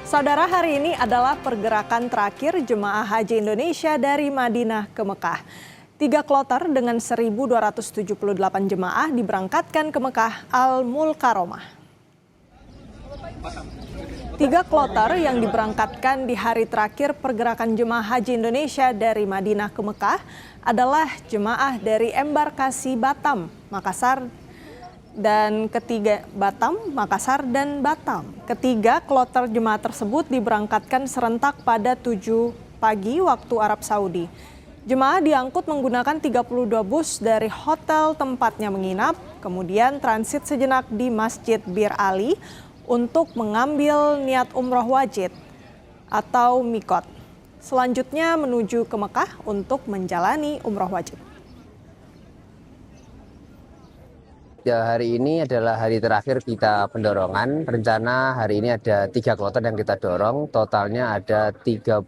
Saudara, hari ini adalah pergerakan terakhir jemaah haji Indonesia dari Madinah ke Mekah. 3 kloter dengan 1.278 jemaah diberangkatkan ke Mekah Al-Mukarramah. 3 kloter yang diberangkatkan di hari terakhir pergerakan jemaah haji Indonesia dari Madinah ke Mekah adalah jemaah dari embarkasi Batam, Makassar, dan Makassar dan Batam. Ketiga kloter jemaah tersebut diberangkatkan serentak pada 7 pagi waktu Arab Saudi. Jemaah diangkut menggunakan 32 bus dari hotel tempatnya menginap, kemudian transit sejenak di Masjid Bir Ali untuk mengambil niat umroh wajib atau mikot. Selanjutnya menuju ke Mekah untuk menjalani umroh wajib. Ya, hari ini adalah hari terakhir kita pendorongan. Rencana hari ini ada 3 kloter yang kita dorong. Totalnya ada 32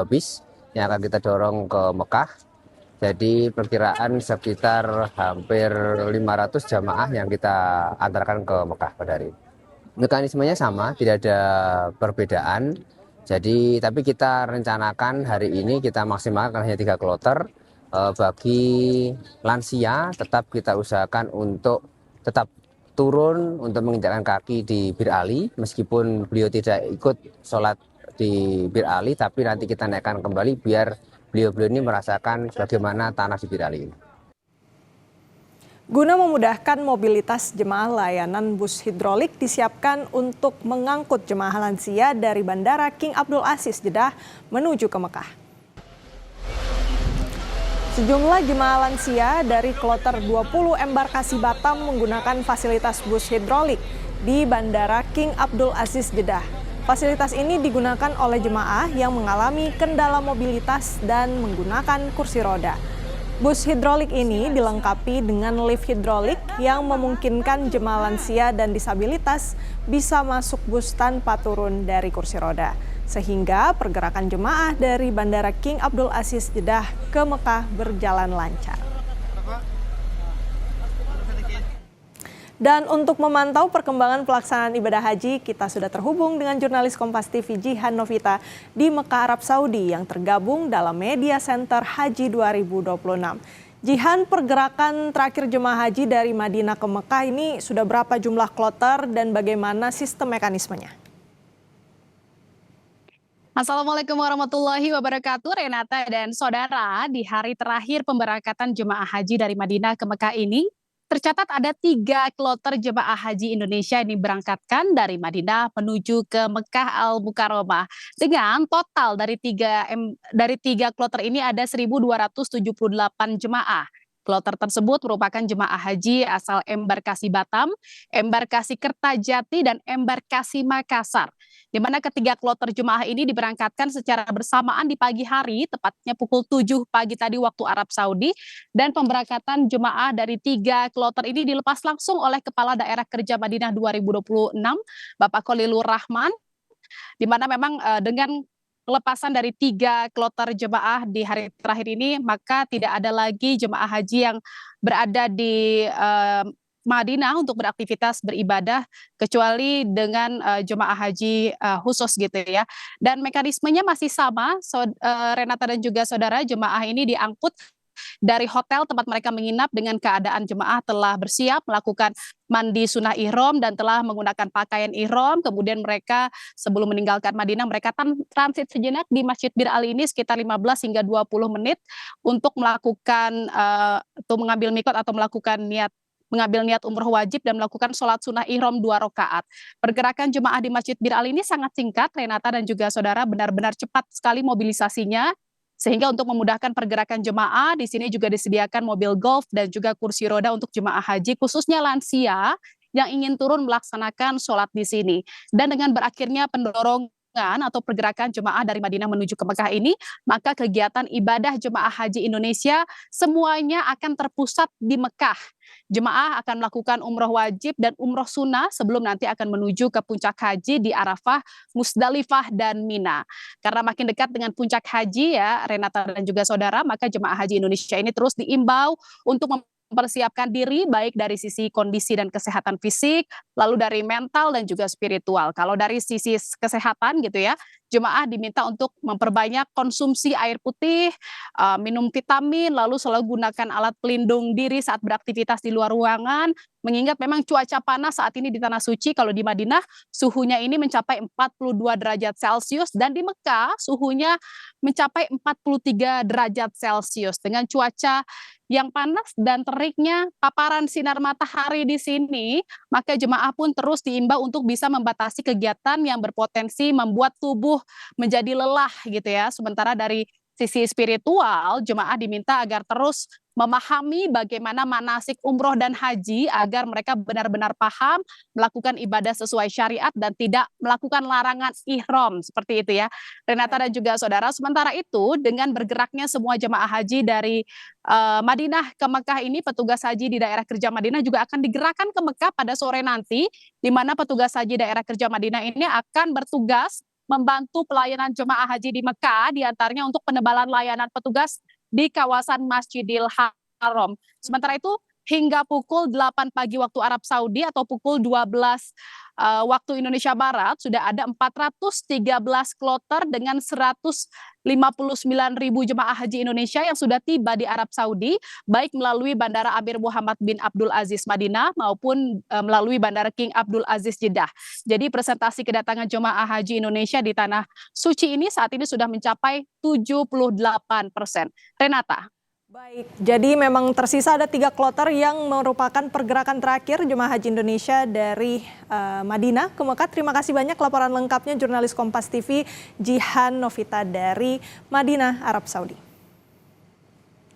bis yang akan kita dorong ke Mekah. Jadi perkiraan sekitar hampir 500 jamaah yang kita antarkan ke Mekah pada hari ini. Mekanismenya sama, tidak ada perbedaan. Jadi tapi kita rencanakan hari ini kita maksimalkan hanya 3 kloter. Bagi lansia tetap kita usahakan untuk tetap turun untuk menginjakkan kaki di Bir Ali, meskipun beliau tidak ikut sholat di Bir Ali, tapi nanti kita naikkan kembali biar beliau-beliau ini merasakan bagaimana tanah di Bir Ali ini. Guna memudahkan mobilitas jemaah, layanan bus hidrolik disiapkan untuk mengangkut jemaah lansia dari Bandara King Abdul Aziz Jeddah menuju ke Mekah. Sejumlah jemaah lansia dari kloter 20 embarkasi Batam menggunakan fasilitas bus hidrolik di Bandara King Abdul Aziz Jeddah. Fasilitas ini digunakan oleh jemaah yang mengalami kendala mobilitas dan menggunakan kursi roda. Bus hidrolik ini dilengkapi dengan lift hidrolik yang memungkinkan jemaah lansia dan disabilitas bisa masuk bus tanpa turun dari kursi roda, sehingga pergerakan jemaah dari Bandara King Abdul Aziz Jeddah ke Mekah berjalan lancar. Dan untuk memantau perkembangan pelaksanaan ibadah haji, kita sudah terhubung dengan jurnalis Kompas TV Jihan Novita di Mekah, Arab Saudi yang tergabung dalam Media Center Haji 2026. Jihan, pergerakan terakhir jemaah haji dari Madinah ke Mekah ini sudah berapa jumlah kloter dan bagaimana sistem mekanismenya? Assalamualaikum warahmatullahi wabarakatuh, Renata dan saudara. Di hari terakhir pemberangkatan jemaah haji dari Madinah ke Mekah ini, tercatat ada 3 kloter jemaah haji Indonesia yang diberangkatkan dari Madinah menuju ke Mekah Al-Mukarramah. Dengan total dari 3 kloter ini ada 1.278 jemaah. Kloter tersebut merupakan jemaah haji asal embarkasi Batam, embarkasi Kertajati, dan embarkasi Makassar. Di mana ketiga kloter jemaah ini diberangkatkan secara bersamaan di pagi hari, tepatnya pukul 7 pagi tadi waktu Arab Saudi, dan pemberangkatan jemaah dari 3 kloter ini dilepas langsung oleh Kepala Daerah Kerja Madinah 2026, Bapak Khalilur Rahman, di mana memang dengan pelepasan dari 3 kloter jemaah di hari terakhir ini, maka tidak ada lagi jemaah haji yang berada di Madinah untuk beraktivitas beribadah kecuali dengan jemaah haji khusus gitu ya. Dan mekanismenya masih sama, Renata dan juga saudara, jemaah ini diangkut dari hotel tempat mereka menginap dengan keadaan jemaah telah bersiap melakukan mandi sunnah ihram dan telah menggunakan pakaian ihram. Kemudian mereka sebelum meninggalkan Madinah, mereka transit sejenak di Masjid Bir Ali ini sekitar 15 hingga 20 menit untuk melakukan atau mengambil mikot atau mengambil niat umroh wajib dan melakukan sholat sunnah ihram 2 rakaat. Pergerakan jemaah di Masjid Bir Ali ini sangat singkat, Renata dan juga saudara, benar-benar cepat sekali mobilisasinya. Sehingga untuk memudahkan pergerakan jemaah, di sini juga disediakan mobil golf dan juga kursi roda untuk jemaah haji, khususnya lansia yang ingin turun melaksanakan sholat di sini. Dan dengan berakhirnya pendorongan atau pergerakan jemaah dari Madinah menuju ke Mekah ini, maka kegiatan ibadah jemaah haji Indonesia semuanya akan terpusat di Mekah. Jemaah akan melakukan umroh wajib dan umroh sunnah sebelum nanti akan menuju ke puncak haji di Arafah, Musdalifah, dan Mina. Karena makin dekat dengan puncak haji ya, Renata dan juga saudara, maka jemaah haji Indonesia ini terus diimbau untuk mempersiapkan diri baik dari sisi kondisi dan kesehatan fisik, lalu dari mental dan juga spiritual. Kalau dari sisi kesehatan gitu ya, jemaah diminta untuk memperbanyak konsumsi air putih, minum vitamin, lalu selalu gunakan alat pelindung diri saat beraktivitas di luar ruangan, mengingat memang cuaca panas saat ini di Tanah Suci. Kalau di Madinah suhunya ini mencapai 42 derajat Celcius dan di Mekah suhunya mencapai 43 derajat Celcius. Dengan cuaca yang panas dan teriknya paparan sinar matahari di sini, maka jemaah pun terus diimbau untuk bisa membatasi kegiatan yang berpotensi membuat tubuh menjadi lelah gitu ya. Sementara dari sisi spiritual, jemaah diminta agar terus memahami bagaimana manasik umroh dan haji agar mereka benar-benar paham melakukan ibadah sesuai syariat dan tidak melakukan larangan ihram seperti itu ya, Renata dan juga saudara. Sementara itu dengan bergeraknya semua jemaah haji dari Madinah ke Mekah ini, petugas haji di daerah kerja Madinah juga akan digerakkan ke Mekah pada sore nanti, di mana petugas haji daerah kerja Madinah ini akan bertugas membantu pelayanan jemaah haji di Mekah, diantaranya untuk penebalan layanan petugas di kawasan Masjidil Haram. Sementara itu hingga pukul 8 pagi waktu Arab Saudi atau pukul 12 waktu Indonesia Barat sudah ada 413 kloter dengan 159.000 jemaah haji Indonesia yang sudah tiba di Arab Saudi, baik melalui Bandara Amir Muhammad bin Abdul Aziz Madinah maupun melalui Bandara King Abdul Aziz Jeddah. Jadi presentasi kedatangan jemaah haji Indonesia di Tanah Suci ini saat ini sudah mencapai 78%. Renata. Baik, jadi memang tersisa ada 3 kloter yang merupakan pergerakan terakhir jemaah haji Indonesia dari Madinah ke Mekah. Terima kasih banyak laporan lengkapnya jurnalis Kompas TV Jihan Novita dari Madinah, Arab Saudi.